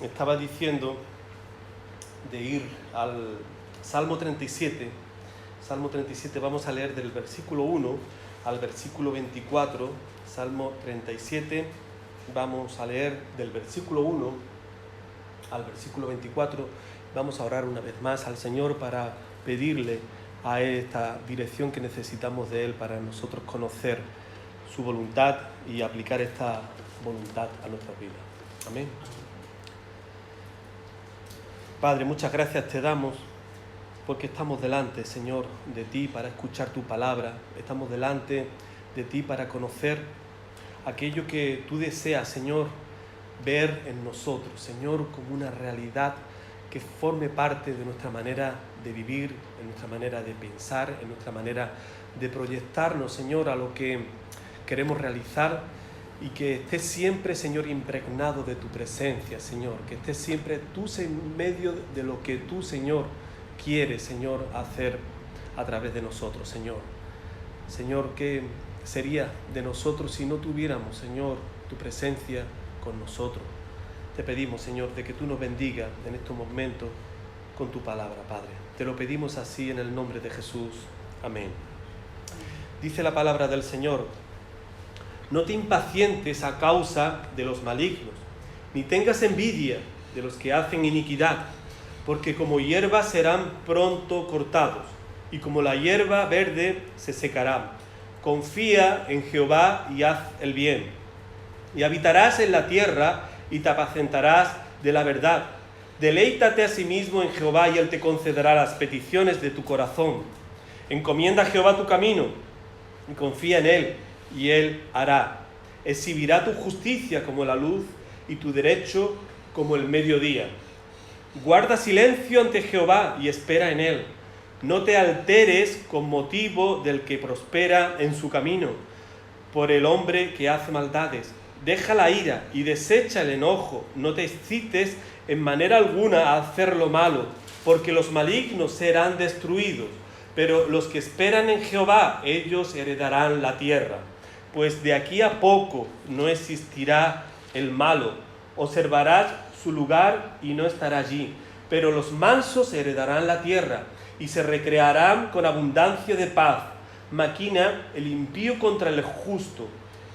Estaba diciendo de ir al Salmo 37. Salmo 37 vamos a leer del versículo 1 al versículo 24. Salmo 37 vamos a leer del versículo 1 al versículo 24. Vamos a orar una vez más al Señor para pedirle a esta dirección que necesitamos de Él para nosotros conocer su voluntad y aplicar esta voluntad a nuestras vidas. Amén. Padre, muchas gracias te damos porque estamos delante, Señor, de ti para escuchar tu palabra. Estamos delante de ti para conocer aquello que tú deseas, Señor, ver en nosotros, Señor, como una realidad que forme parte de nuestra manera de vivir, en nuestra manera de pensar, en nuestra manera de proyectarnos, Señor, a lo que queremos realizar, y que estés siempre, Señor, impregnado de tu presencia, Señor, que estés siempre tú en medio de lo que tú, Señor, quieres, Señor, hacer a través de nosotros, Señor. Señor, ¿qué sería de nosotros si no tuviéramos, Señor, tu presencia con nosotros? Te pedimos, Señor, de que tú nos bendigas en estos momentos con tu palabra, Padre. Te lo pedimos así en el nombre de Jesús. Amén. Dice la palabra del Señor: no te impacientes a causa de los malignos, ni tengas envidia de los que hacen iniquidad, porque como hierba serán pronto cortados, y como la hierba verde se secarán. Confía en Jehová y haz el bien, y habitarás en la tierra y te apacentarás de la verdad. Deleítate a sí mismo en Jehová y Él te concederá las peticiones de tu corazón. Encomienda a Jehová tu camino y confía en Él, y Él hará. Exhibirá tu justicia como la luz y tu derecho como el mediodía. Guarda silencio ante Jehová y espera en Él. No te alteres con motivo del que prospera en su camino, por el hombre que hace maldades. Deja la ira y desecha el enojo. No te excites en manera alguna a hacer lo malo, porque los malignos serán destruidos, pero los que esperan en Jehová, ellos heredarán la tierra. Pues de aquí a poco no existirá el malo. Observarás su lugar y no estará allí. Pero los mansos heredarán la tierra y se recrearán con abundancia de paz. Maquina el impío contra el justo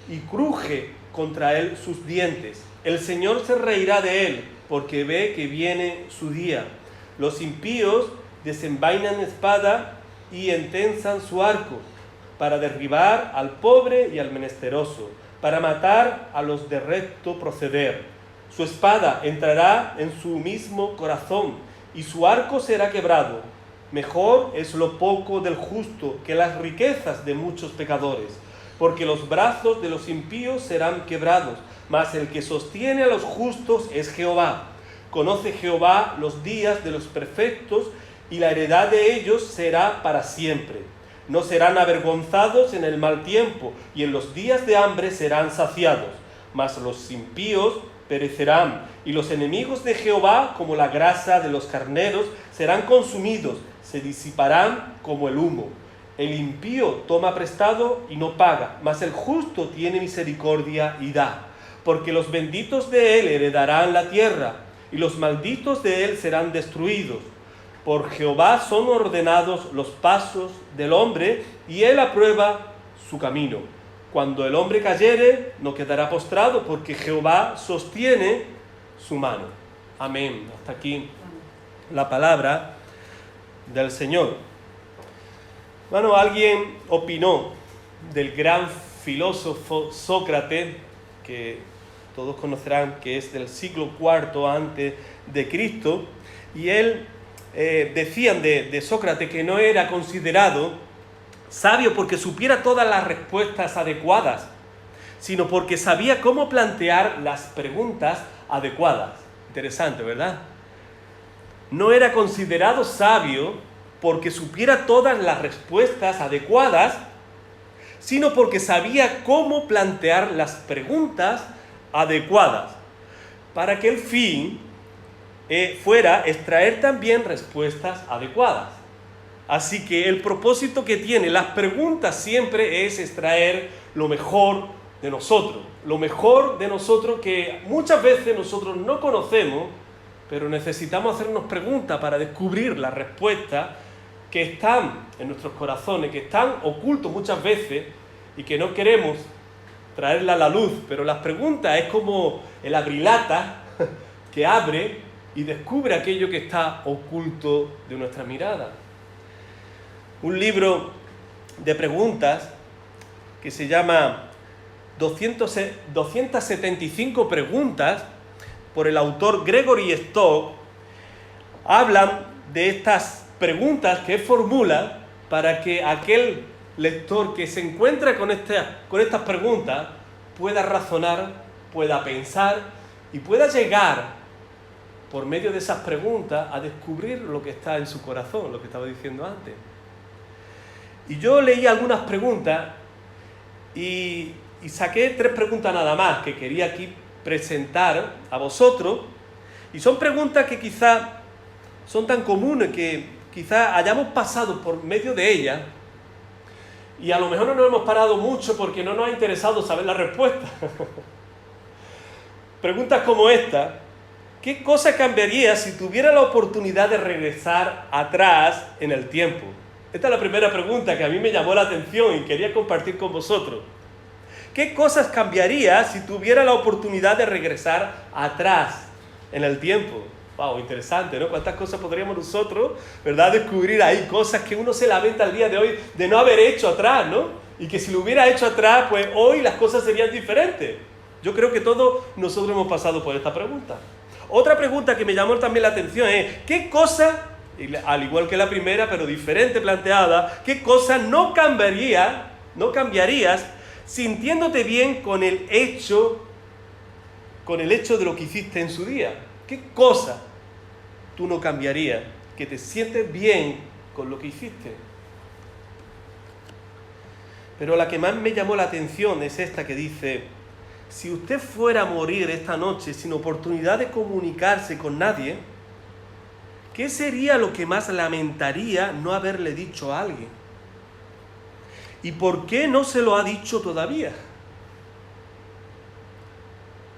y cruje contra él sus dientes. El Señor se reirá de él porque ve que viene su día. Los impíos desenvainan espada y entensan su arco, para derribar al pobre y al menesteroso, para matar a los de recto proceder. Su espada entrará en su mismo corazón, y su arco será quebrado. Mejor es lo poco del justo que las riquezas de muchos pecadores, porque los brazos de los impíos serán quebrados, mas el que sostiene a los justos es Jehová. Conoce Jehová los días de los perfectos, y la heredad de ellos será para siempre. No serán avergonzados en el mal tiempo, y en los días de hambre serán saciados. Mas los impíos perecerán, y los enemigos de Jehová, como la grasa de los carneros, serán consumidos, se disiparán como el humo. El impío toma prestado y no paga, mas el justo tiene misericordia y da. Porque los benditos de él heredarán la tierra, y los malditos de él serán destruidos. Por Jehová son ordenados los pasos del hombre, y él aprueba su camino. Cuando el hombre cayere, no quedará postrado, porque Jehová sostiene su mano. Amén. Hasta aquí la palabra del Señor. Bueno, alguien opinó del gran filósofo Sócrates, que todos conocerán que es del siglo IV antes de Cristo, y él decían de Sócrates que no era considerado sabio porque supiera todas las respuestas adecuadas, sino porque sabía cómo plantear las preguntas adecuadas. Interesante, ¿verdad? No era considerado sabio porque supiera todas las respuestas adecuadas, sino porque sabía cómo plantear las preguntas adecuadas, para que el fin fuera extraer también respuestas adecuadas. Así que el propósito que tiene las preguntas siempre es extraer lo mejor de nosotros, lo mejor de nosotros que muchas veces nosotros no conocemos, pero necesitamos hacernos preguntas para descubrir las respuestas que están en nuestros corazones, que están ocultos muchas veces y que no queremos traerla a la luz. Pero las preguntas es como el abrilata que abre y descubre aquello que está oculto de nuestra mirada. Un libro de preguntas que se llama 275 preguntas por el autor Gregory Stock, hablan de estas preguntas que formula para que aquel lector que se encuentra con estas preguntas pueda razonar, pueda pensar y pueda llegar por medio de esas preguntas a descubrir lo que está en su corazón, lo que estaba diciendo antes. Y yo leí algunas preguntas y saqué 3 preguntas nada más que quería aquí presentar a vosotros, y son preguntas que quizás son tan comunes que quizás hayamos pasado por medio de ellas y a lo mejor no nos hemos parado mucho porque no nos ha interesado saber la respuesta. Preguntas como esta: ¿qué cosa cambiaría si tuviera la oportunidad de regresar atrás en el tiempo? Esta es la primera pregunta que a mí me llamó la atención y quería compartir con vosotros. ¿Qué cosas cambiaría si tuviera la oportunidad de regresar atrás en el tiempo? Wow, interesante, ¿no? ¿Cuántas cosas podríamos nosotros, verdad, descubrir ahí? Cosas que uno se lamenta al día de hoy de no haber hecho atrás, ¿no? Y que si lo hubiera hecho atrás, pues hoy las cosas serían diferentes. Yo creo que todos nosotros hemos pasado por esta pregunta. Otra pregunta que me llamó también la atención es: ¿qué cosa, al igual que la primera, pero diferente planteada, qué cosa no cambiarías sintiéndote bien con el hecho de lo que hiciste en su día? ¿Qué cosa tú no cambiarías? Que te sientes bien con lo que hiciste. Pero la que más me llamó la atención es esta que dice: si usted fuera a morir esta noche sin oportunidad de comunicarse con nadie, ¿qué sería lo que más lamentaría no haberle dicho a alguien? ¿Y por qué no se lo ha dicho todavía?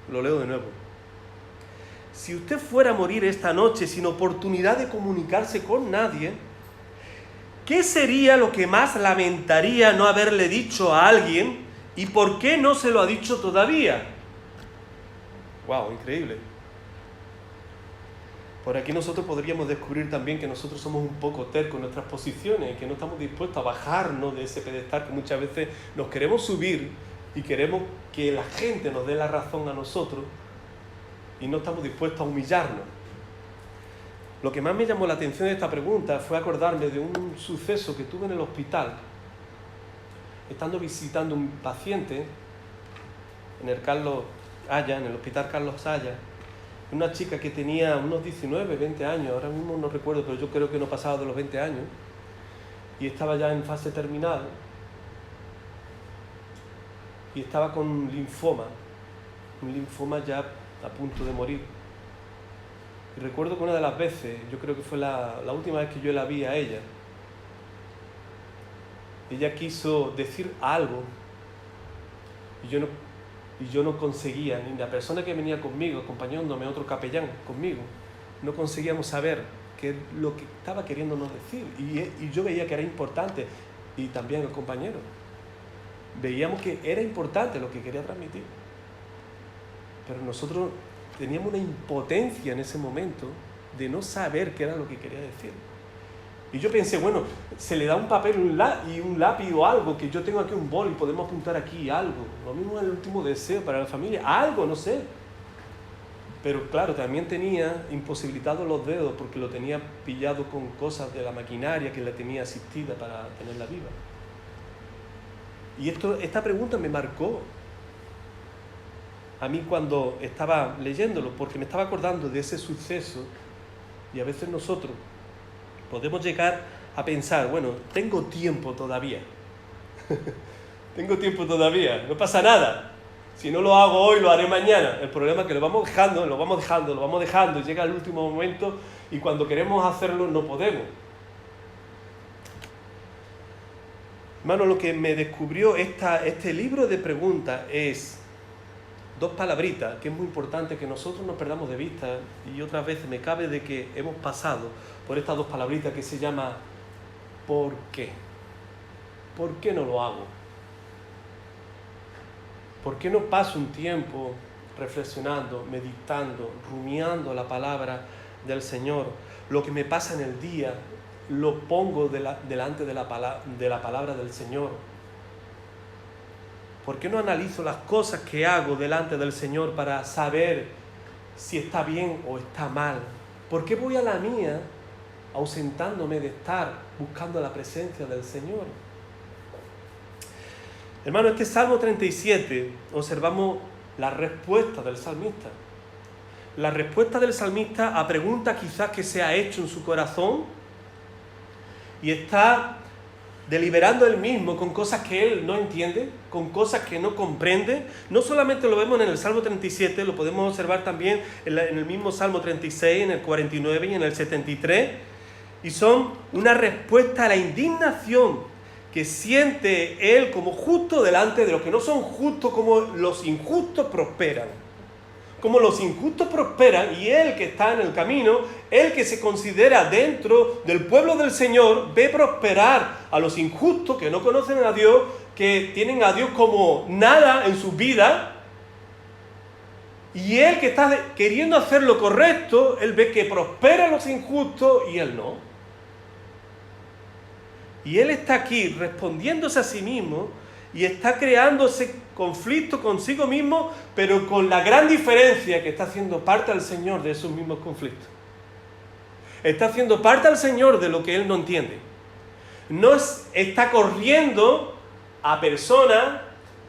Lo leo de nuevo. Si usted fuera a morir esta noche sin oportunidad de comunicarse con nadie, ¿qué sería lo que más lamentaría no haberle dicho a alguien? ¿Y por qué no se lo ha dicho todavía? ¡Wow! Increíble. Por aquí nosotros podríamos descubrir también que nosotros somos un poco tercos en nuestras posiciones, que no estamos dispuestos a bajarnos de ese pedestal, que muchas veces nos queremos subir y queremos que la gente nos dé la razón a nosotros y no estamos dispuestos a humillarnos. Lo que más me llamó la atención de esta pregunta fue acordarme de un suceso que tuve en el hospital, estando visitando un paciente en el hospital Carlos Haya. Una chica que tenía unos 19, 20 años, ahora mismo no recuerdo, pero yo creo que no pasaba de los 20 años, y estaba ya en fase terminal, y estaba con un linfoma ya a punto de morir. Y recuerdo que una de las veces, yo creo que fue la última vez que yo la vi a ella quiso decir algo, y yo no conseguía, ni la persona que venía conmigo, acompañándome, otro capellán conmigo, no conseguíamos saber qué es lo que estaba queriéndonos decir. Y yo veía que era importante, y también el compañero. Veíamos que era importante lo que quería transmitir. Pero nosotros teníamos una impotencia en ese momento de no saber qué era lo que quería decir. Y yo pensé, bueno, se le da un papel y un lápiz o algo, que yo tengo aquí un bol y podemos apuntar aquí algo. Lo mismo es el último deseo para la familia, algo, no sé. Pero claro, también tenía imposibilitados los dedos porque lo tenía pillado con cosas de la maquinaria que la tenía asistida para tenerla viva. Y esta pregunta me marcó a mí cuando estaba leyéndolo, porque me estaba acordando de ese suceso. Y a veces nosotros podemos llegar a pensar, bueno, tengo tiempo todavía. Tengo tiempo todavía, no pasa nada. Si no lo hago hoy, lo haré mañana. El problema es que lo vamos dejando, y llega el último momento y cuando queremos hacerlo no podemos. Hermano, lo que me descubrió este libro de preguntas es dos palabritas, que es muy importante que nosotros no perdamos de vista, y otras veces me cabe de que hemos pasado por estas dos palabritas que se llama ¿por qué? ¿Por qué no lo hago? ¿Por qué no paso un tiempo reflexionando, meditando, rumiando la palabra del Señor? Lo que me pasa en el día lo pongo delante de la palabra del Señor. ¿Por qué no analizo las cosas que hago delante del Señor para saber si está bien o está mal? ¿Por qué voy a la mía ausentándome de estar buscando la presencia del Señor? Hermano, este Salmo 37 observamos la respuesta del salmista. La respuesta del salmista a preguntas quizás que se ha hecho en su corazón y está deliberando él mismo con cosas que él no entiende, con cosas que no comprende. No solamente lo vemos en el Salmo 37, lo podemos observar también en el mismo Salmo 36, en el 49 y en el 73. Y son una respuesta a la indignación que siente él como justo delante de los que no son justos, como los injustos prosperan. Como los injustos prosperan y él que está en el camino, él que se considera dentro del pueblo del Señor, ve prosperar a los injustos que no conocen a Dios, que tienen a Dios como nada en su vida. Y él que está queriendo hacer lo correcto, él ve que prosperan los injustos y él no. Y él está aquí respondiéndose a sí mismo y está creándose conflicto consigo mismo, pero con la gran diferencia que está haciendo parte al Señor de esos mismos conflictos. Está haciendo parte al Señor de lo que él no entiende. No está corriendo a personas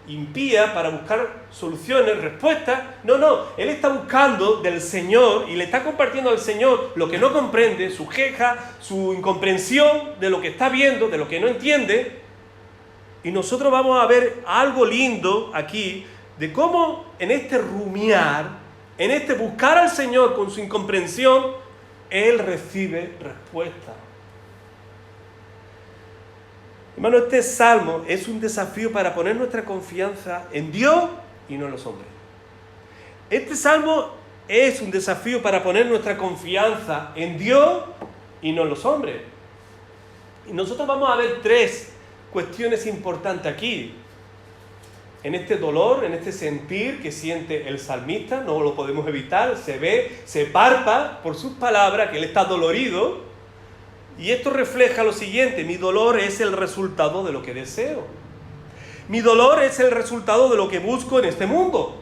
impías para buscar soluciones, respuestas. No, él está buscando del Señor y le está compartiendo al Señor lo que no comprende, su queja, su incomprensión de lo que está viendo, de lo que no entiende. Y nosotros vamos a ver algo lindo aquí de cómo en este rumiar, en este buscar al Señor con su incomprensión, él recibe respuesta. Hermano, este salmo es un desafío para poner nuestra confianza en Dios y no en los hombres. Este salmo es un desafío para poner nuestra confianza en Dios y no en los hombres. Y nosotros vamos a ver tres cuestiones importantes aquí. En este dolor, en este sentir que siente el salmista, no lo podemos evitar, se ve, se palpa por sus palabras que él está dolorido. Y esto refleja lo siguiente: mi dolor es el resultado de lo que deseo. Mi dolor es el resultado de lo que busco en este mundo.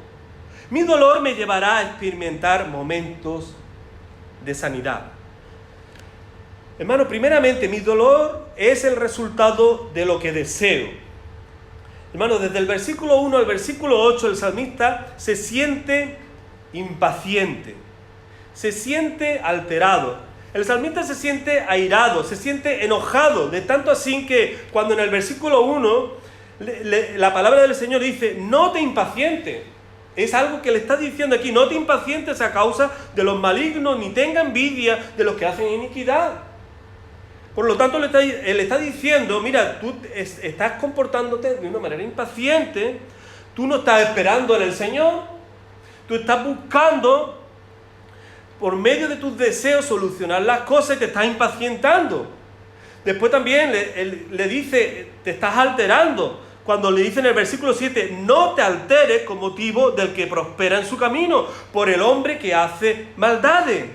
Mi dolor me llevará a experimentar momentos de sanidad. Hermano, primeramente, mi dolor es el resultado de lo que deseo. Hermano, desde el versículo 1 al versículo 8, el salmista se siente impaciente, se siente alterado. El salmista se siente airado, se siente enojado, de tanto así que cuando en el versículo 1 la palabra del Señor dice, no te impacientes. Es algo que le está diciendo aquí, no te impacientes a causa de los malignos, ni tenga envidia de los que hacen iniquidad. Por lo tanto, él está diciendo, mira, tú estás comportándote de una manera impaciente, tú no estás esperando en el Señor, tú estás buscando por medio de tus deseos solucionar las cosas y te estás impacientando. Después también le dice, te estás alterando. Cuando le dice en el versículo 7, no te alteres con motivo del que prospera en su camino, por el hombre que hace maldades.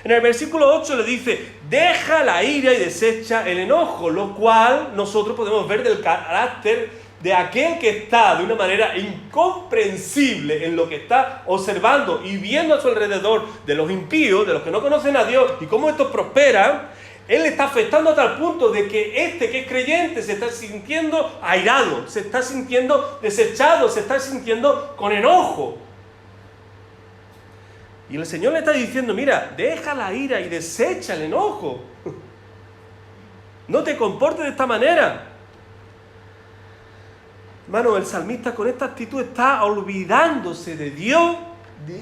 En el versículo 8 le dice, deja la ira y desecha el enojo, lo cual nosotros podemos ver del carácter de aquel que está de una manera incomprensible en lo que está observando y viendo a su alrededor de los impíos, de los que no conocen a Dios y cómo estos prosperan. Él está afectando a tal punto de que este que es creyente se está sintiendo airado, se está sintiendo desechado, se está sintiendo con enojo. Y el Señor le está diciendo, mira, deja la ira y desecha el enojo. No te comportes de esta manera. Hermano, el salmista con esta actitud está olvidándose de Dios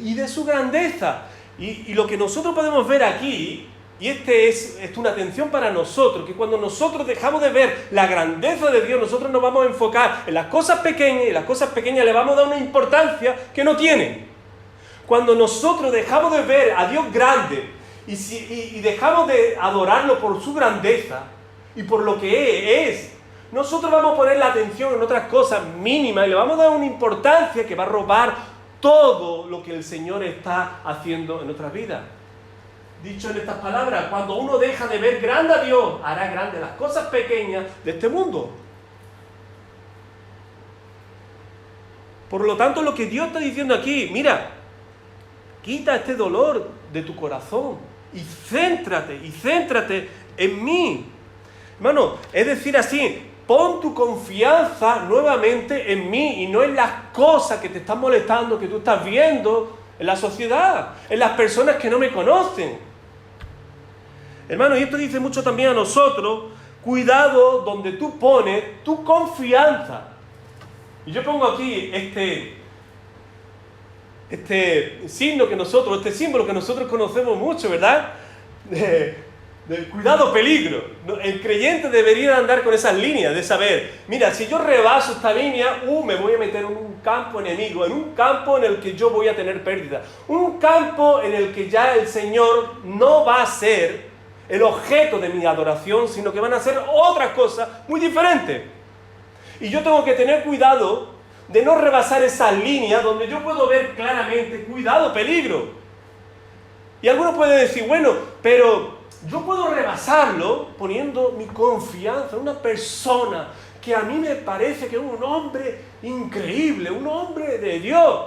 y de su grandeza. Y lo que nosotros podemos ver aquí, y es una atención para nosotros, que cuando nosotros dejamos de ver la grandeza de Dios, nosotros nos vamos a enfocar en las cosas pequeñas, y las cosas pequeñas le vamos a dar una importancia que no tienen. Cuando nosotros dejamos de ver a Dios grande y dejamos de adorarlo por su grandeza y por lo que es, nosotros vamos a poner la atención en otras cosas mínimas y le vamos a dar una importancia que va a robar todo lo que el Señor está haciendo en nuestras vidas. Dicho en estas palabras, cuando uno deja de ver grande a Dios, hará grandes las cosas pequeñas de este mundo. Por lo tanto, lo que Dios está diciendo aquí, mira, quita este dolor de tu corazón y céntrate en mí. Hermano, es decir así, pon tu confianza nuevamente en mí y no en las cosas que te están molestando, que tú estás viendo en la sociedad, en las personas que no me conocen. Hermano, y esto dice mucho también a nosotros, cuidado donde tú pones tu confianza. Y yo pongo aquí este símbolo que nosotros conocemos mucho, ¿verdad? De cuidado, peligro. El creyente debería andar con esas líneas, de saber, mira, si yo rebaso esta línea, me voy a meter en un campo enemigo, en un campo en el que yo voy a tener pérdida, un campo en el que ya el Señor no va a ser el objeto de mi adoración, sino que van a ser otras cosas muy diferentes. Y yo tengo que tener cuidado de no rebasar esas líneas donde yo puedo ver claramente, cuidado, peligro. Y algunos pueden decir, bueno, pero yo puedo rebasarlo poniendo mi confianza en una persona que a mí me parece que es un hombre increíble, un hombre de Dios.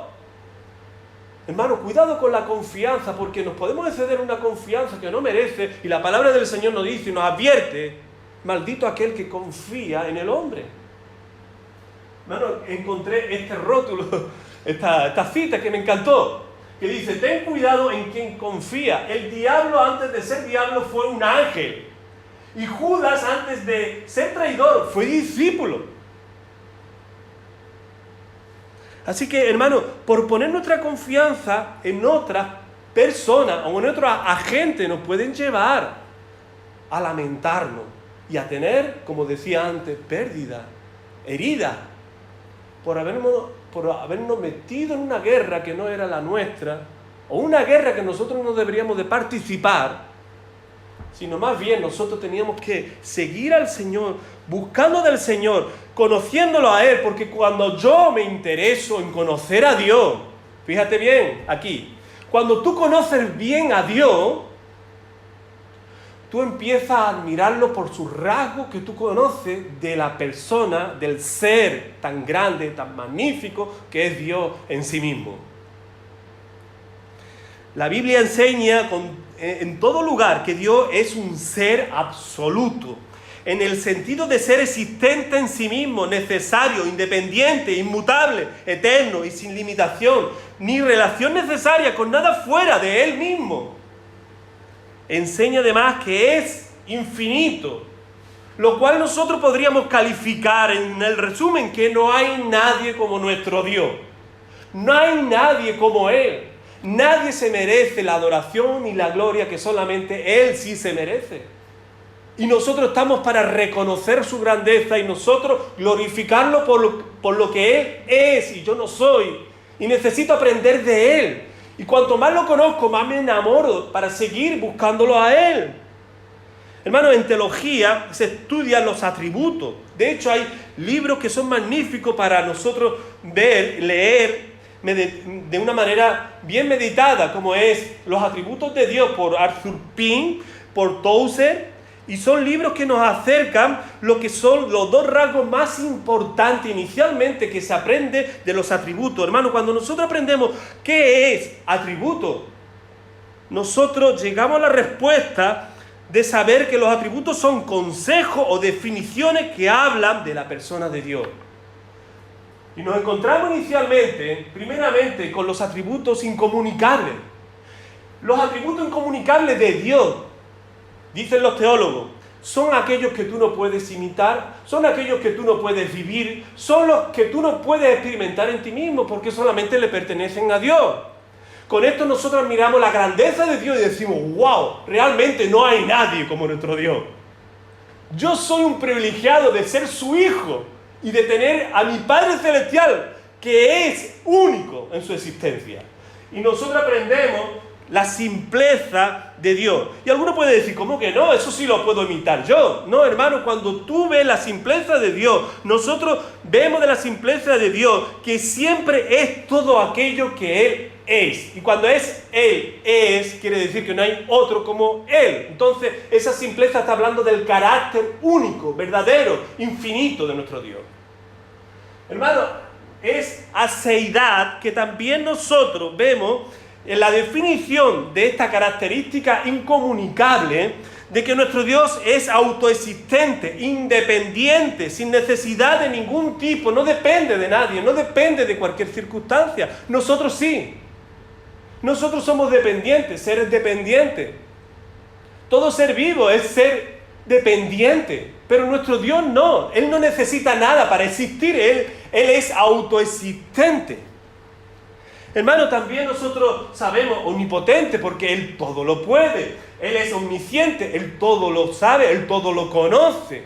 Hermano, cuidado con la confianza, porque nos podemos exceder una confianza que no merece, y la palabra del Señor nos dice y nos advierte, maldito aquel que confía en el hombre. Hermano, encontré este rótulo, esta cita que me encantó, que dice, ten cuidado en quien confía. El diablo antes de ser diablo fue un ángel, y Judas antes de ser traidor fue discípulo. Así que, hermano, por poner nuestra confianza en otras personas o en otros agentes nos pueden llevar a lamentarnos y a tener, como decía antes, pérdida, herida, por habernos metido en una guerra que no era la nuestra, o una guerra que nosotros no deberíamos de participar, sino más bien nosotros teníamos que seguir al Señor, buscando del Señor, conociéndolo a Él, porque cuando yo me intereso en conocer a Dios, fíjate bien aquí, cuando tú conoces bien a Dios, tú empiezas a admirarlo por sus rasgos que tú conoces de la persona, del ser tan grande, tan magnífico que es Dios en sí mismo. La Biblia enseña en todo lugar que Dios es un ser absoluto, en el sentido de ser existente en sí mismo, necesario, independiente, inmutable, eterno y sin limitación, ni relación necesaria con nada fuera de Él mismo. Enseña además que es infinito, lo cual nosotros podríamos calificar en el resumen que no hay nadie como nuestro Dios. No hay nadie como Él. Nadie se merece la adoración y la gloria que solamente Él sí se merece. Y nosotros estamos para reconocer su grandeza y nosotros glorificarlo por lo que Él es y yo no soy. Y necesito aprender de Él. Y cuanto más lo conozco, más me enamoro para seguir buscándolo a Él. Hermano, en teología se estudian los atributos. De hecho, hay libros que son magníficos para nosotros ver, leer de una manera bien meditada, como es Los atributos de Dios por Arthur Pink, por Tozer, y son libros que nos acercan lo que son los dos rasgos más importantes inicialmente que se aprende de los atributos. Hermano, cuando nosotros aprendemos qué es atributo, nosotros llegamos a la respuesta de saber que los atributos son consejos o definiciones que hablan de la persona de Dios. Y nos encontramos primeramente, con los atributos incomunicables. Los atributos incomunicables de Dios, dicen los teólogos, son aquellos que tú no puedes imitar, son aquellos que tú no puedes vivir, son los que tú no puedes experimentar en ti mismo, porque solamente le pertenecen a Dios. Con esto nosotros miramos la grandeza de Dios y decimos, wow, realmente no hay nadie como nuestro Dios. Yo soy un privilegiado de ser su hijo y de tener a mi Padre Celestial, que es único en su existencia. Y nosotros aprendemos la simpleza de Dios. Y alguno puede decir, ¿cómo que no? Eso sí lo puedo imitar yo. No, hermano, cuando tú ves la simpleza de Dios, nosotros vemos de la simpleza de Dios que siempre es todo aquello que Él es. Y cuando es Él es, quiere decir que no hay otro como Él. Entonces, esa simpleza está hablando del carácter único, verdadero, infinito de nuestro Dios. Hermano, es aceidad que también nosotros vemos en la definición de esta característica incomunicable de que nuestro Dios es autoexistente, independiente, sin necesidad de ningún tipo, no depende de nadie, no depende de cualquier circunstancia. Nosotros sí. Nosotros somos dependientes, seres dependientes. Todo ser vivo es ser dependiente, pero nuestro Dios no. Él no necesita nada para existir, Él es autoexistente. Hermano, también nosotros sabemos omnipotente porque Él todo lo puede. Él es omnisciente, Él todo lo sabe, Él todo lo conoce.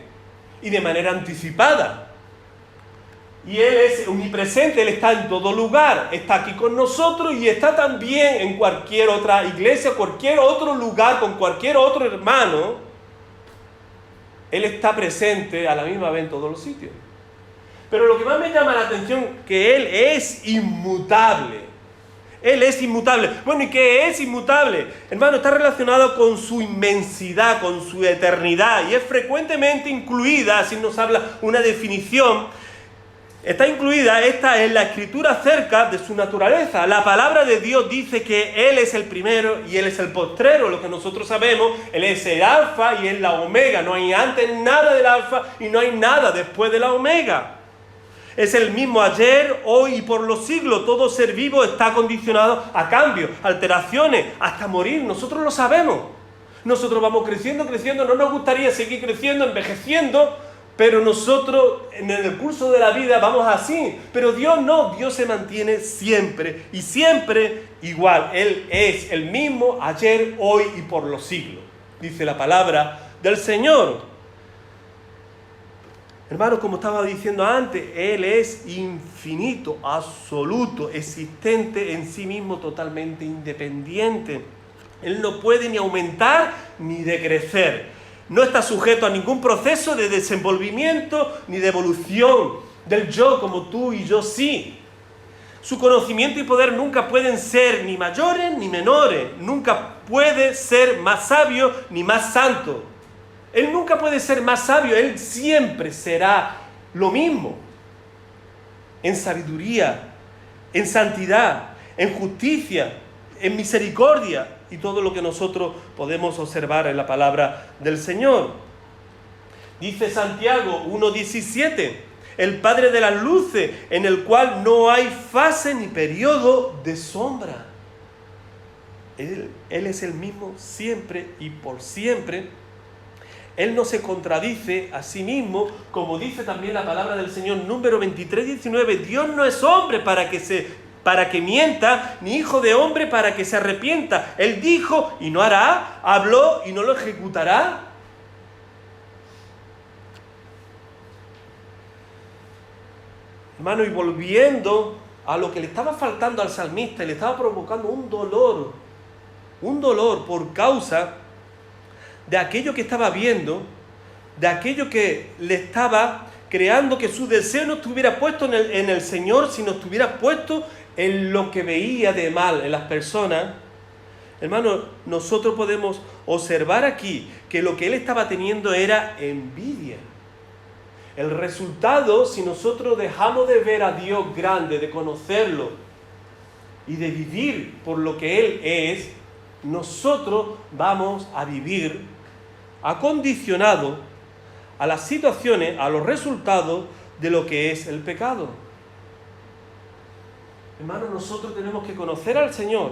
Y de manera anticipada. Y Él es omnipresente, Él está en todo lugar. Está aquí con nosotros y está también en cualquier otra iglesia, cualquier otro lugar, con cualquier otro hermano. Él está presente a la misma vez en todos los sitios. Pero lo que más me llama la atención es que Él es inmutable. Él es inmutable. Bueno, ¿y qué es inmutable? Hermano, está relacionado con su inmensidad, con su eternidad, y es frecuentemente incluida, así nos habla una definición, está incluida esta en la Escritura acerca de su naturaleza. La palabra de Dios dice que Él es el primero y Él es el postrero, lo que nosotros sabemos. Él es el alfa y es la omega. No hay antes nada del alfa y no hay nada después de la omega. Es el mismo ayer, hoy y por los siglos. Todo ser vivo está condicionado a cambios, alteraciones, hasta morir. Nosotros lo sabemos. Nosotros vamos creciendo, no nos gustaría seguir creciendo, envejeciendo, pero nosotros en el curso de la vida vamos así. Pero Dios no, Dios se mantiene siempre y siempre igual. Él es el mismo ayer, hoy y por los siglos, dice la palabra del Señor. Hermanos, como estaba diciendo antes, Él es infinito, absoluto, existente en sí mismo, totalmente independiente. Él no puede ni aumentar ni decrecer. No está sujeto a ningún proceso de desenvolvimiento ni de evolución del yo como tú y yo sí. Su conocimiento y poder nunca pueden ser ni mayores ni menores. Nunca puede ser más sabio ni más santo. Él nunca puede ser más sabio, Él siempre será lo mismo. En sabiduría, en santidad, en justicia, en misericordia y todo lo que nosotros podemos observar en la palabra del Señor. Dice Santiago 1:17, el Padre de las luces, en el cual no hay fase ni periodo de sombra. Él es el mismo siempre y por siempre. Él no se contradice a sí mismo, como dice también la palabra del Señor, número 23:19. Dios no es hombre para que mienta, ni hijo de hombre para que se arrepienta. Él dijo y no hará, habló y no lo ejecutará. Hermano, y volviendo a lo que le estaba faltando al salmista, le estaba provocando un dolor por causa de aquello que estaba viendo, de aquello que le estaba creando que su deseo no estuviera puesto en el Señor, sino estuviera puesto en lo que veía de mal en las personas. Hermano, nosotros podemos observar aquí que lo que él estaba teniendo era envidia. El resultado, si nosotros dejamos de ver a Dios grande, de conocerlo y de vivir por lo que Él es, nosotros vamos a vivir acondicionado a las situaciones, a los resultados de lo que es el pecado. Hermanos, nosotros tenemos que conocer al Señor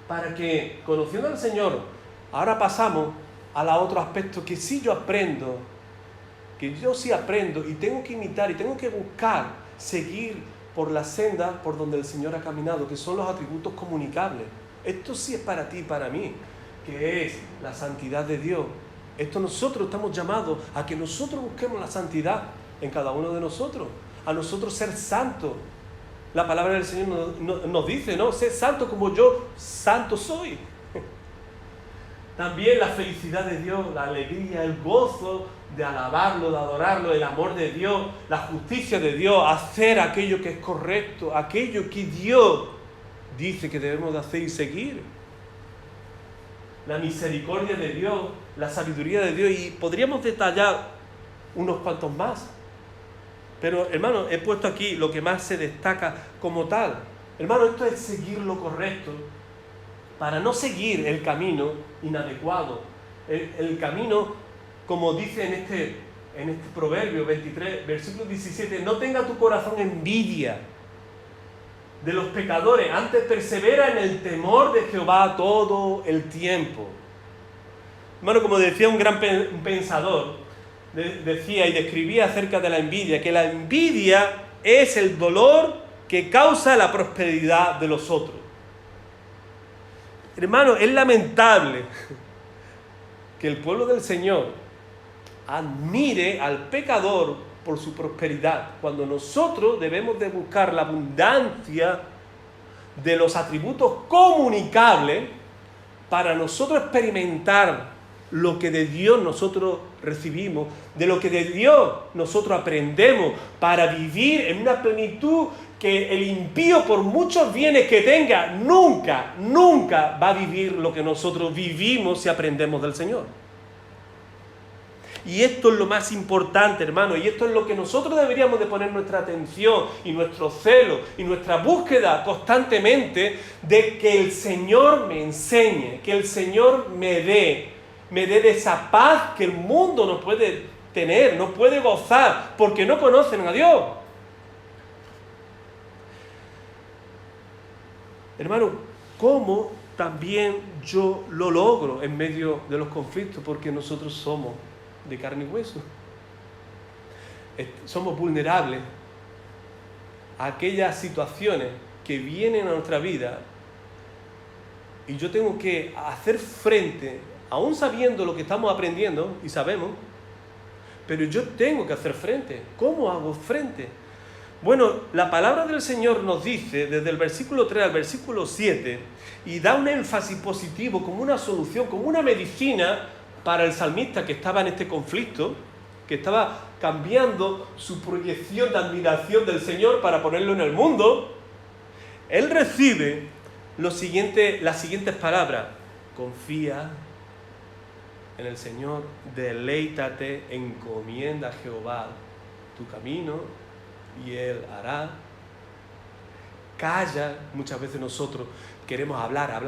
para que, conociendo al Señor, ahora pasamos al otro aspecto que sí yo aprendo, que yo sí aprendo y tengo que imitar y tengo que buscar, seguir por la senda por donde el Señor ha caminado, que son los atributos comunicables. Esto sí es para ti y para mí, que es la santidad de Dios. Esto nosotros estamos llamados a que nosotros busquemos la santidad en cada uno de nosotros, a nosotros ser santos. La palabra del Señor nos dice, ¿no? Sé santo como yo santo soy. También la felicidad de Dios, la alegría, el gozo de alabarlo, de adorarlo, el amor de Dios, la justicia de Dios, hacer aquello que es correcto, aquello que Dios dice que debemos de hacer y seguir. La misericordia de Dios, la sabiduría de Dios, y podríamos detallar unos cuantos más. Pero, hermano, he puesto aquí lo que más se destaca como tal. Hermano, esto es seguir lo correcto, para no seguir el camino inadecuado. El camino, como dice en este Proverbio 23, versículo 17, no tenga tu corazón envidia de los pecadores, antes persevera en el temor de Jehová todo el tiempo. Hermano, como decía un gran pensador, decía y describía acerca de la envidia, que la envidia es el dolor que causa la prosperidad de los otros. Hermano, es lamentable que el pueblo del Señor admire al pecador por su prosperidad, cuando nosotros debemos de buscar la abundancia de los atributos comunicables para nosotros experimentar lo que de Dios nosotros recibimos, de lo que de Dios nosotros aprendemos, para vivir en una plenitud que el impío, por muchos bienes que tenga, nunca va a vivir lo que nosotros vivimos si aprendemos del Señor. Y esto es lo más importante, hermano, y esto es lo que nosotros deberíamos de poner nuestra atención y nuestro celo y nuestra búsqueda constantemente, de que el Señor me enseñe, que el Señor me dé de esa paz que el mundo no puede tener, no puede gozar, porque no conocen a Dios. Hermano, ¿cómo también yo lo logro en medio de los conflictos? Porque nosotros somos de carne y hueso. Somos vulnerables a aquellas situaciones que vienen a nuestra vida, y yo tengo que hacer frente, aún sabiendo lo que estamos aprendiendo y sabemos, pero yo tengo que hacer frente. ¿Cómo hago frente? Bueno, la palabra del Señor nos dice, desde el versículo 3 al versículo 7, y da un énfasis positivo como una solución, como una medicina para el salmista que estaba en este conflicto, que estaba cambiando su proyección de admiración del Señor para ponerlo en el mundo. Él recibe las siguientes palabras: confía en el Señor, deleítate, encomienda a Jehová tu camino y Él hará. Calla. Muchas veces nosotros queremos hablar,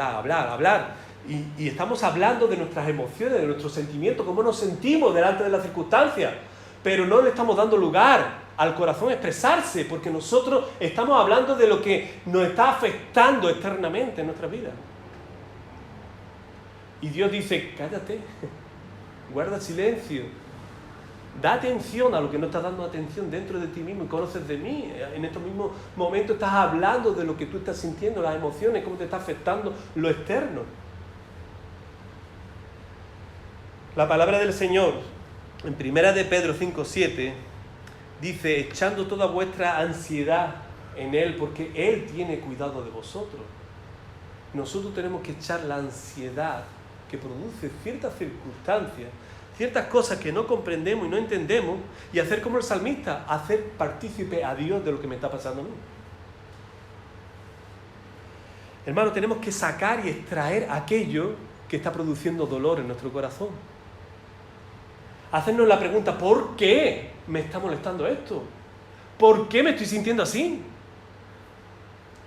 y estamos hablando de nuestras emociones, de nuestros sentimientos, cómo nos sentimos delante de las circunstancias, pero no le estamos dando lugar al corazón a expresarse, porque nosotros estamos hablando de lo que nos está afectando externamente en nuestra vida. Y Dios dice: cállate, guarda silencio, da atención a lo que no estás dando atención dentro de ti mismo y conoces de mí. En estos mismos momentos estás hablando de lo que tú estás sintiendo, las emociones, cómo te está afectando lo externo. La palabra del Señor en 1 de Pedro 5:7 dice: echando toda vuestra ansiedad en Él, porque Él tiene cuidado de vosotros. Nosotros tenemos que echar la ansiedad que produce ciertas circunstancias, ciertas cosas que no comprendemos y no entendemos, y hacer como el salmista, hacer partícipe a Dios de lo que me está pasando a mí. Hermano, tenemos que sacar y extraer aquello que está produciendo dolor en nuestro corazón. Hacernos la pregunta: ¿por qué me está molestando esto? ¿Por qué me estoy sintiendo así?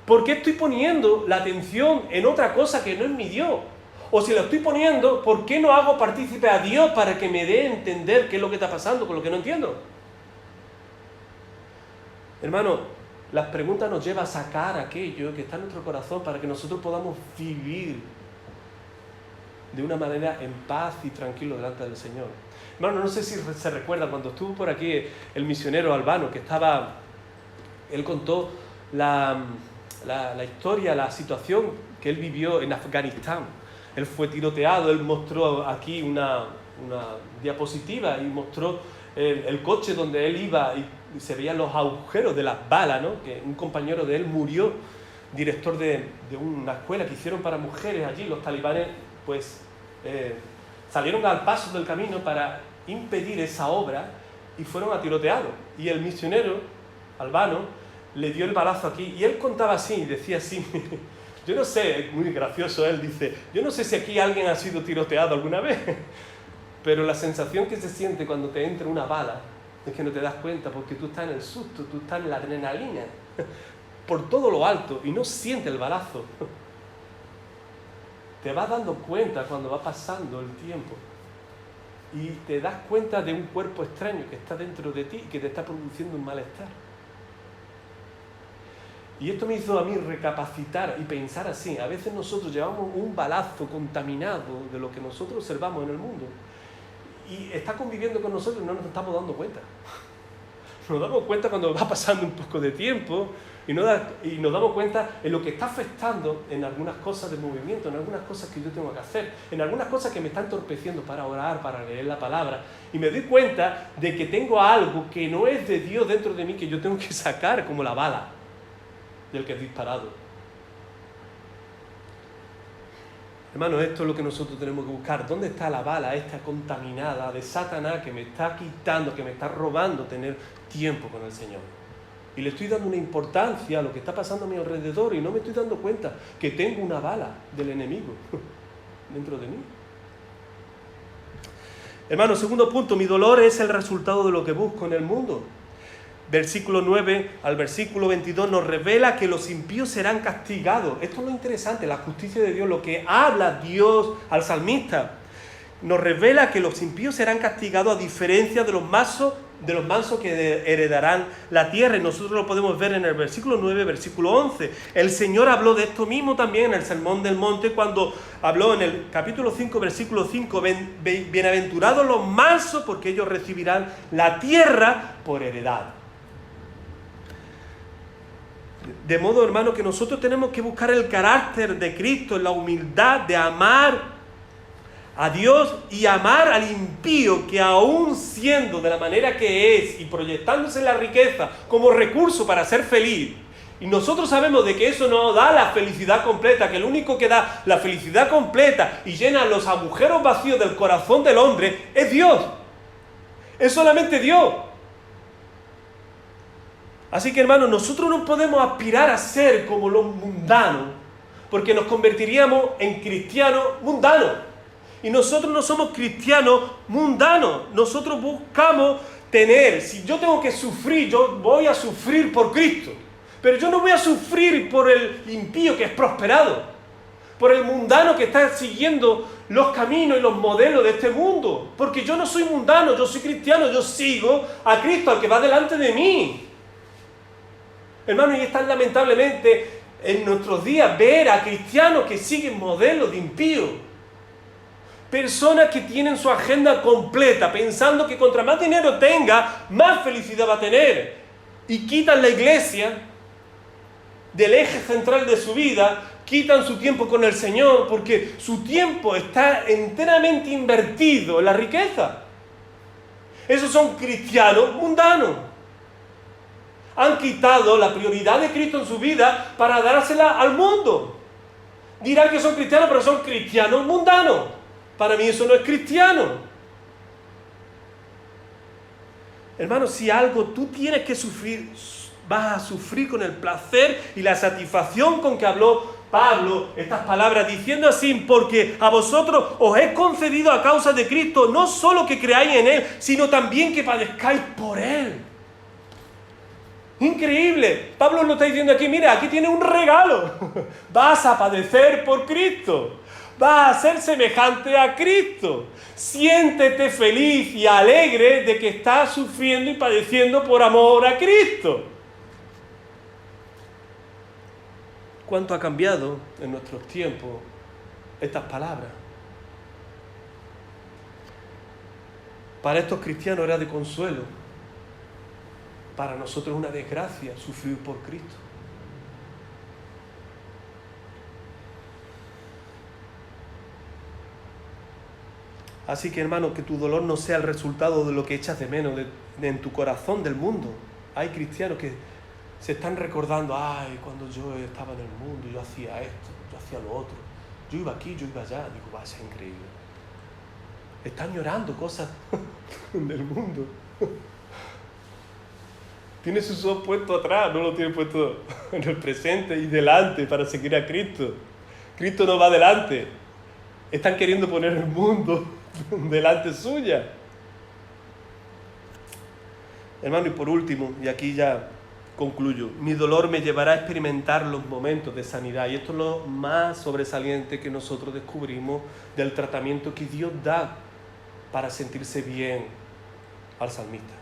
¿Por qué estoy poniendo la atención en otra cosa que no es mi Dios? O si lo estoy poniendo, ¿por qué no hago partícipe a Dios para que me dé a entender qué es lo que está pasando con lo que no entiendo? Hermano, las preguntas nos llevan a sacar aquello que está en nuestro corazón para que nosotros podamos vivir de una manera en paz y tranquilo delante del Señor. Hermano, no sé si se recuerda cuando estuvo por aquí el misionero Albano, que él contó la historia, la situación que él vivió en Afganistán. Él fue tiroteado, él mostró aquí una diapositiva y mostró el coche donde él iba y se veían los agujeros de las balas, ¿no? Que un compañero de él murió, director de una escuela que hicieron para mujeres allí. Los talibanes pues salieron al paso del camino para impedir esa obra y fueron a tiroteados. Y el misionero albano le dio el balazo aquí y él contaba así, decía así, yo no sé, es muy gracioso, él dice, yo no sé si aquí alguien ha sido tiroteado alguna vez, pero la sensación que se siente cuando te entra una bala es que no te das cuenta porque tú estás en el susto, tú estás en la adrenalina, por todo lo alto y no sientes el balazo. Te vas dando cuenta cuando va pasando el tiempo y te das cuenta de un cuerpo extraño que está dentro de ti y que te está produciendo un malestar. Y esto me hizo a mí recapacitar y pensar así. A veces nosotros llevamos un balazo contaminado de lo que nosotros observamos en el mundo y está conviviendo con nosotros y no nos estamos dando cuenta. Nos damos cuenta cuando va pasando un poco de tiempo y nos damos cuenta en lo que está afectando en algunas cosas del movimiento, en algunas cosas que yo tengo que hacer, en algunas cosas que me están entorpeciendo para orar, para leer la palabra. Y me doy cuenta de que tengo algo que no es de Dios dentro de mí que yo tengo que sacar como la bala del que es disparado. Hermanos, esto es lo que nosotros tenemos que buscar. ¿Dónde está la bala esta contaminada de Satanás que me está quitando, que me está robando tener tiempo con el Señor? Y le estoy dando una importancia a lo que está pasando a mi alrededor y no me estoy dando cuenta que tengo una bala del enemigo dentro de mí. Hermanos, segundo punto, mi dolor es el resultado de lo que busco en el mundo. Versículo 9 al versículo 22 nos revela que los impíos serán castigados. Esto es lo interesante, la justicia de Dios, lo que habla Dios al salmista. Nos revela que los impíos serán castigados a diferencia de los mansos que heredarán la tierra. Y nosotros lo podemos ver en el versículo 9, versículo 11. El Señor habló de esto mismo también en el Sermón del Monte cuando habló en el capítulo 5, versículo 5. Bienaventurados los mansos porque ellos recibirán la tierra por heredad. De modo, hermano, que nosotros tenemos que buscar el carácter de Cristo, la humildad de amar a Dios y amar al impío que aún siendo de la manera que es y proyectándose en la riqueza como recurso para ser feliz, y nosotros sabemos de que eso no da la felicidad completa, que el único que da la felicidad completa y llena los agujeros vacíos del corazón del hombre es Dios, es solamente Dios. Así que, hermanos, nosotros no podemos aspirar a ser como los mundanos, porque nos convertiríamos en cristianos mundanos. Y nosotros no somos cristianos mundanos. Nosotros buscamos tener, si yo tengo que sufrir, yo voy a sufrir por Cristo. Pero yo no voy a sufrir por el impío que es prosperado, por el mundano que está siguiendo los caminos y los modelos de este mundo. Porque yo no soy mundano, yo soy cristiano, yo sigo a Cristo, al que va delante de mí. Hermanos, y es tan lamentablemente en nuestros días ver a cristianos que siguen modelos de impíos. Personas que tienen su agenda completa, pensando que contra más dinero tenga, más felicidad va a tener. Y quitan la iglesia del eje central de su vida, quitan su tiempo con el Señor, porque su tiempo está enteramente invertido en la riqueza. Esos son cristianos mundanos. Han quitado la prioridad de Cristo en su vida para dársela al mundo. Dirán que son cristianos, pero son cristianos mundanos. Para mí eso no es cristiano. Hermano, si algo tú tienes que sufrir, vas a sufrir con el placer y la satisfacción con que habló Pablo estas palabras, diciendo así: porque a vosotros os he concedido a causa de Cristo, no solo que creáis en Él, sino también que padezcáis por Él. Increíble. Pablo lo está diciendo aquí: mira, aquí tienes un regalo. Vas a padecer por Cristo. Vas a ser semejante a Cristo. Siéntete feliz y alegre de que estás sufriendo y padeciendo por amor a Cristo. ¿Cuánto ha cambiado en nuestros tiempos estas palabras? Para estos cristianos era de consuelo. Para nosotros es una desgracia sufrir por Cristo. Así que, hermano, que tu dolor no sea el resultado de lo que echas de menos en tu corazón del mundo. Hay cristianos que se están recordando, ay, cuando yo estaba en el mundo, yo hacía esto, yo hacía lo otro, yo iba aquí, yo iba allá. Digo, va a ser increíble. Están llorando cosas del mundo. Tiene sus ojos puestos atrás, no lo tiene puesto en el presente y delante para seguir a Cristo. Cristo no va delante. Están queriendo poner el mundo delante suya. Hermano, y por último, y aquí ya concluyo, mi dolor me llevará a experimentar los momentos de sanidad. Y esto es lo más sobresaliente que nosotros descubrimos del tratamiento que Dios da para sentirse bien al salmista.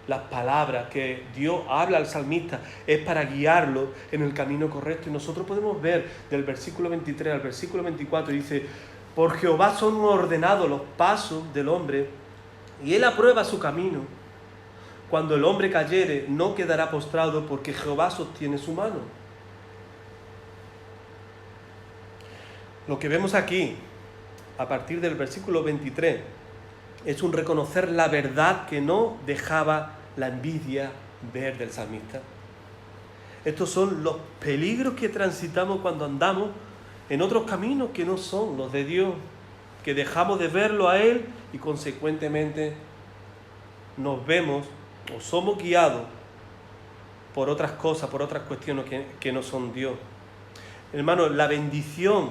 Las palabras que Dios habla al salmista es para guiarlo en el camino correcto. Y nosotros podemos ver del versículo 23 al versículo 24, dice, por Jehová son ordenados los pasos del hombre, y él aprueba su camino. Cuando el hombre cayere, no quedará postrado, porque Jehová sostiene su mano. Lo que vemos aquí, a partir del versículo 23, es un reconocer la verdad que no dejaba la envidia ver del salmista. Estos son los peligros que transitamos cuando andamos en otros caminos que no son los de Dios, que dejamos de verlo a Él y consecuentemente nos vemos o somos guiados por otras cosas, por otras cuestiones que no son Dios. Hermano, la bendición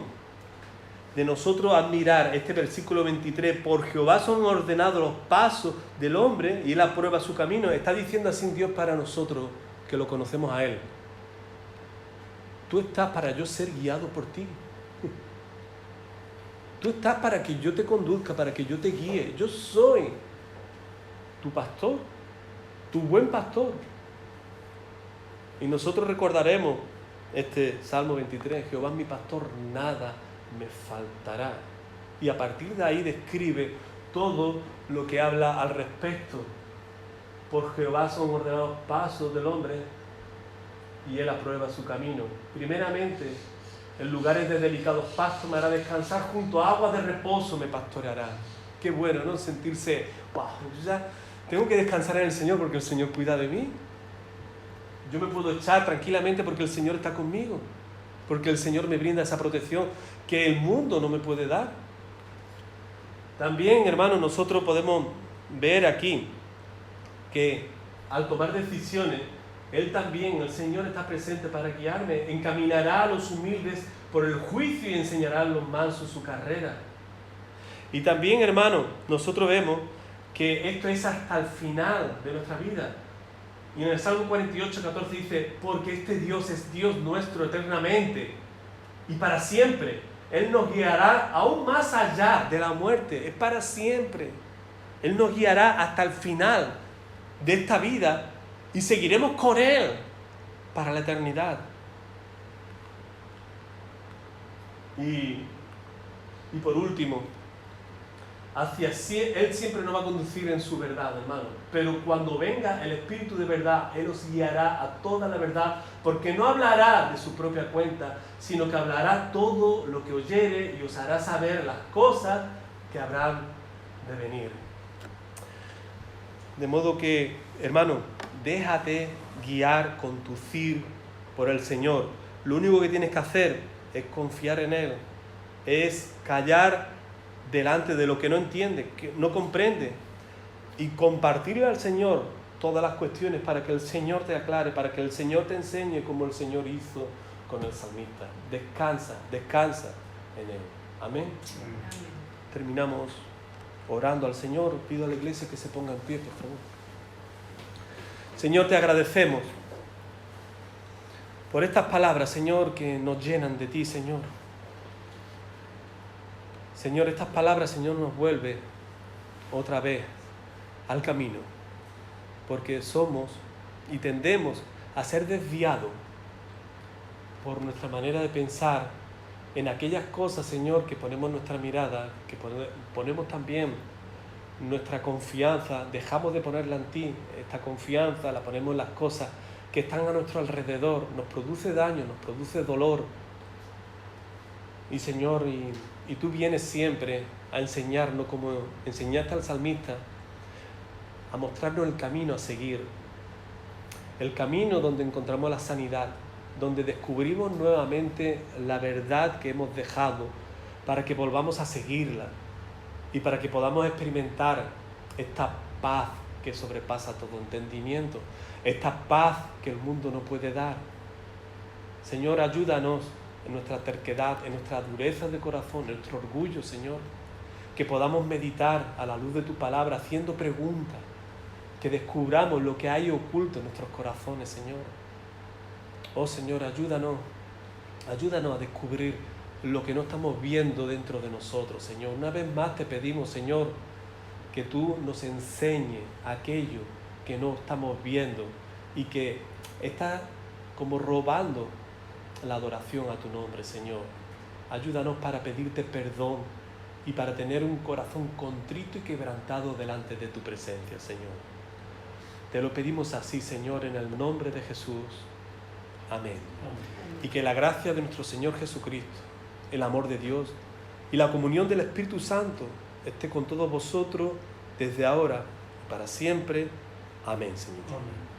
de nosotros admirar este versículo 23, por Jehová son ordenados los pasos del hombre y él aprueba su camino, está diciendo así Dios para nosotros que lo conocemos a Él. Tú estás para yo ser guiado por ti. Tú estás para que yo te conduzca, para que yo te guíe. Yo soy tu pastor, tu buen pastor. Y nosotros recordaremos este Salmo 23, Jehová es mi pastor, nada me faltará. Y a partir de ahí describe todo lo que habla al respecto. Por Jehová son ordenados pasos del hombre y él aprueba su camino. Primeramente, en lugares de delicados pastos me hará descansar, junto a aguas de reposo me pastoreará. Qué bueno, ¿no? Sentirse, wow, yo ya tengo que descansar en el Señor porque el Señor cuida de mí. Yo me puedo echar tranquilamente porque el Señor está conmigo, porque el Señor me brinda esa protección que el mundo no me puede dar. También, hermanos, nosotros podemos ver aquí que al tomar decisiones, Él también, el Señor está presente para guiarme, encaminará a los humildes por el juicio y enseñará a los mansos su carrera. Y también, hermanos, nosotros vemos que esto es hasta el final de nuestra vida. Y en el Salmo 48, 14 dice, porque este Dios es Dios nuestro eternamente y para siempre. Él nos guiará aún más allá de la muerte, es para siempre. Él nos guiará hasta el final de esta vida y seguiremos con Él para la eternidad. Y por último, Él siempre nos va a conducir en su verdad, hermano. Pero cuando venga el Espíritu de verdad, Él os guiará a toda la verdad, porque no hablará de su propia cuenta, sino que hablará todo lo que oyere y os hará saber las cosas que habrán de venir. De modo que, hermano, déjate guiar, conducir por el Señor. Lo único que tienes que hacer es confiar en Él, es callar delante de lo que no entiende, que no comprende, y compartirle al Señor todas las cuestiones para que el Señor te aclare, para que el Señor te enseñe como el Señor hizo con el salmista. Descansa en Él. Amén. Amén. Terminamos orando al Señor. Pido a la iglesia que se ponga en pie, por favor. Señor, te agradecemos por estas palabras, Señor, que nos llenan de ti, Señor. Señor, estas palabras, Señor, nos vuelve otra vez al camino, porque somos y tendemos a ser desviados por nuestra manera de pensar en aquellas cosas, Señor, que ponemos nuestra mirada, que ponemos también nuestra confianza, dejamos de ponerla en ti, esta confianza la ponemos en las cosas que están a nuestro alrededor, nos produce daño, nos produce dolor. Y Señor, y tú vienes siempre a enseñarnos, como enseñaste al salmista, a mostrarnos el camino a seguir. El camino donde encontramos la sanidad, donde descubrimos nuevamente la verdad que hemos dejado para que volvamos a seguirla y para que podamos experimentar esta paz que sobrepasa todo entendimiento, esta paz que el mundo no puede dar. Señor, ayúdanos en nuestra terquedad, en nuestra dureza de corazón, en nuestro orgullo, Señor, que podamos meditar a la luz de tu palabra haciendo preguntas, que descubramos lo que hay oculto en nuestros corazones, Señor. Oh Señor, ayúdanos a descubrir lo que no estamos viendo dentro de nosotros, Señor. Una vez más te pedimos, Señor, que tú nos enseñes aquello que no estamos viendo y que está como robando la adoración a tu nombre, Señor. Ayúdanos para pedirte perdón y para tener un corazón contrito y quebrantado delante de tu presencia, Señor. Te lo pedimos así, Señor, en el nombre de Jesús. Amén. Y que la gracia de nuestro Señor Jesucristo, el amor de Dios y la comunión del Espíritu Santo esté con todos vosotros desde ahora y para siempre. Amén, Señor. Amén.